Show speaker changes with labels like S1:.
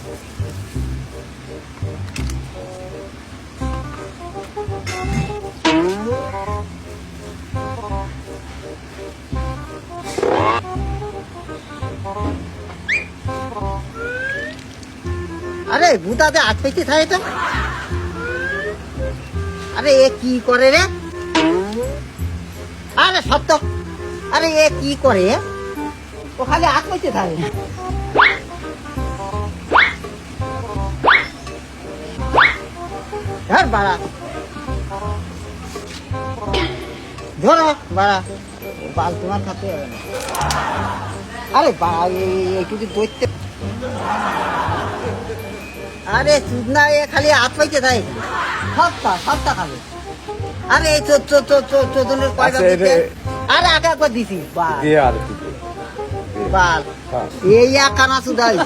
S1: আরে ভূতাতে আজ পেয়েছে থাকে তো। আরে এ কি করে রে? আরে সত্য, আরে এ কি করে? ও খালি আজ পেয়েছে থাকে। ধর বাড়া, ধরো বাড়া, বাল তোমার খাতে হবে না। আরে বাড়া এইটুকু দৈত্য। আরে চুদ না, এ খালি হাত পাইতে থাকে সপ্তাহ খাবে। আরে এই চোদ্দনের কয়টা দিতে? আরে আগে একবার দিছি বাল, এই কানা চুদাই।